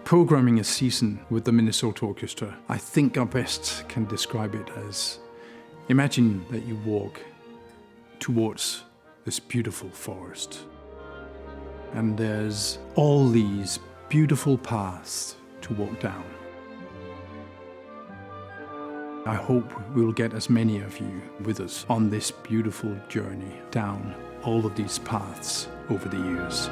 Programming a season with the Minnesota Orchestra, I think I best can describe it as, imagine that you walk towards this beautiful forest. And there's all these beautiful paths to walk down. I hope we'll get as many of you with us on this beautiful journey down all of these paths over the years.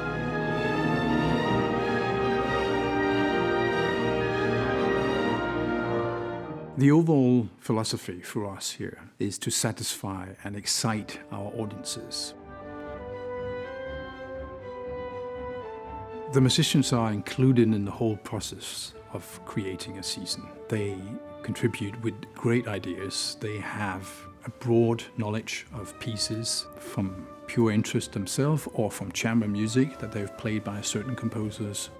The overall philosophy for us here is to satisfy and excite our audiences. The musicians are included in the whole process of creating a season. They contribute with great ideas. They have a broad knowledge of pieces from pure interest themselves or from chamber music that they've played by certain composers.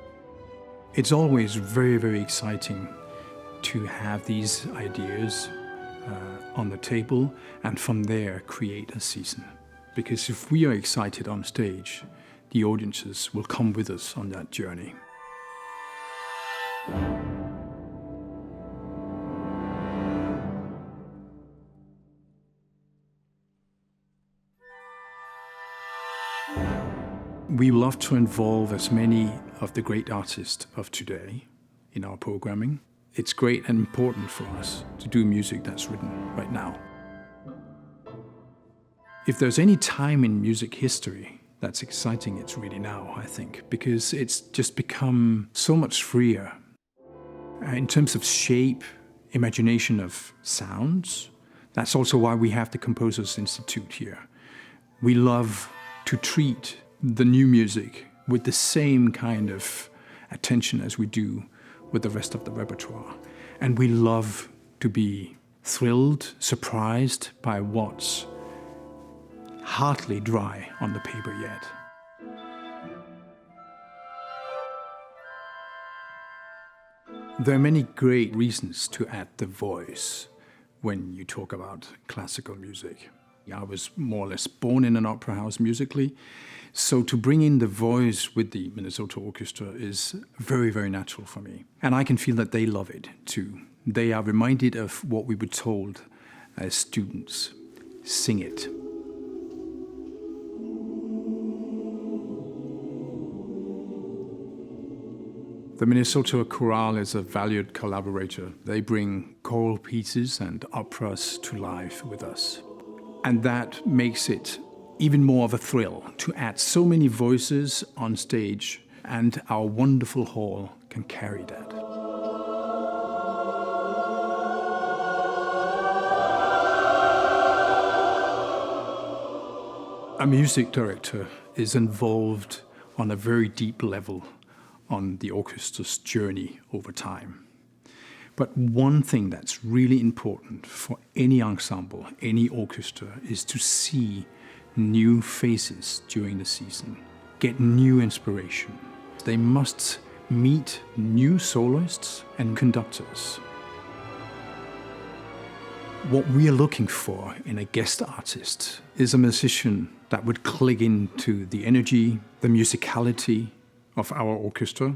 It's always very, very exciting to have these ideas on the table and from there create a season. Because if we are excited on stage, the audiences will come with us on that journey. We love to involve as many of the great artists of today in our programming. It's great and important for us to do music that's written right now. If there's any time in music history that's exciting, it's really now, I think, because it's just become so much freer in terms of shape, imagination of sounds. That's also why we have the Composers Institute here. We love to treat the new music with the same kind of attention as we do with the rest of the repertoire. And we love to be thrilled, surprised by what's hardly dry on the paper yet. There are many great reasons to add the voice when you talk about classical music. I was more or less born in an opera house musically, so to bring in the voice with the Minnesota Orchestra is very, very natural for me. And I can feel that they love it too. They are reminded of what we were told as students. Sing it. The Minnesota Chorale is a valued collaborator. They bring choral pieces and operas to life with us. And that makes it even more of a thrill to add so many voices on stage, and our wonderful hall can carry that. A music director is involved on a very deep level on the orchestra's journey over time. But one thing that's really important for any ensemble, any orchestra, is to see new faces during the season, get new inspiration. They must meet new soloists and conductors. What we are looking for in a guest artist is a musician that would click into the energy, the musicality of our orchestra.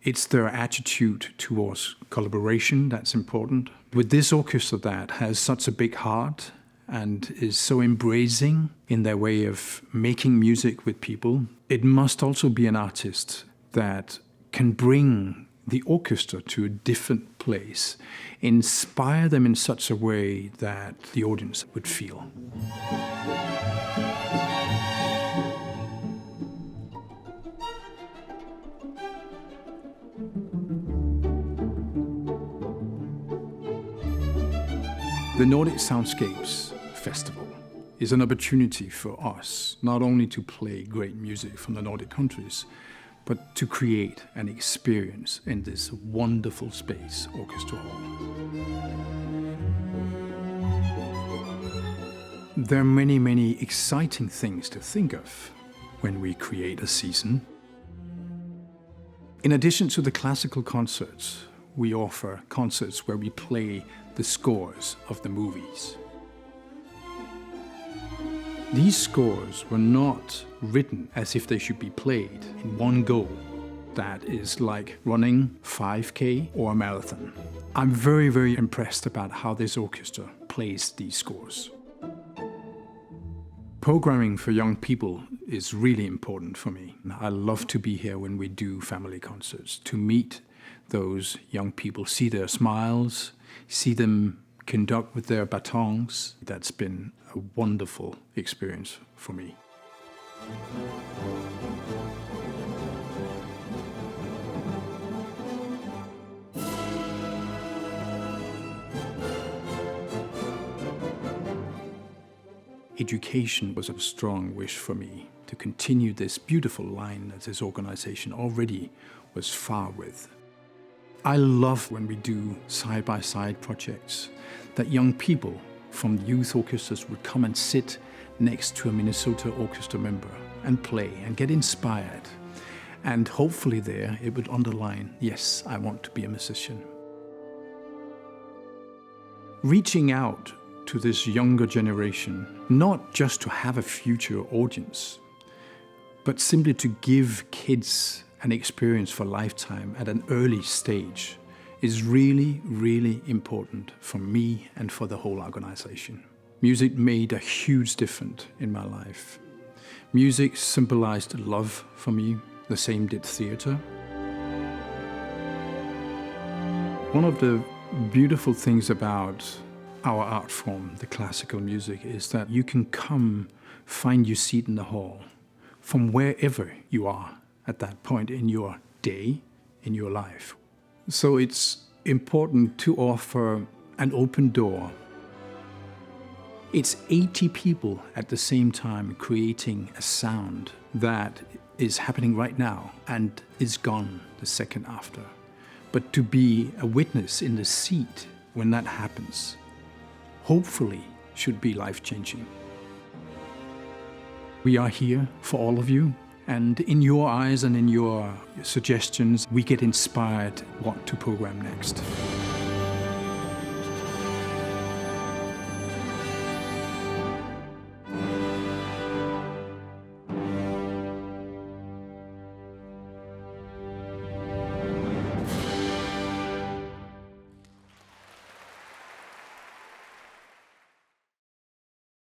It's their attitude towards collaboration that's important. With this orchestra that has such a big heart and is so embracing in their way of making music with people, it must also be an artist that can bring the orchestra to a different place, inspire them in such a way that the audience would feel. The Nordic Soundscapes Festival is an opportunity for us not only to play great music from the Nordic countries, but to create an experience in this wonderful space, Orchestra Hall. There are many, many exciting things to think of when we create a season. In addition to the classical concerts, we offer concerts where we play the scores of the movies. These scores were not written as if they should be played in one go. that is like running 5K or a marathon. I'm very, very impressed about how this orchestra plays these scores. Programming for young people is really important for me. I love to be here when we do family concerts, to meet those young people, see their smiles, see them conduct with their batons. That's been a wonderful experience for me. Education was a strong wish for me to continue this beautiful line that this organization already was far with. I love when we do side-by-side projects, that young people from youth orchestras would come and sit next to a Minnesota Orchestra member and play and get inspired. And hopefully there it would underline, yes, I want to be a musician. Reaching out to this younger generation, not just to have a future audience, but simply to give kids an experience for a lifetime at an early stage is really, really important for me and for the whole organization. Music made a huge difference in my life. Music symbolized love for me. The same did theater. One of the beautiful things about our art form, the classical music, is that you can come find your seat in the hall from wherever you are at that point in your day, in your life. So it's important to offer an open door. It's 80 people at the same time creating a sound that is happening right now and is gone the second after. But to be a witness in the seat when that happens, hopefully should be life-changing. We are here for all of you, and in your eyes and in your suggestions, we get inspired what to program next.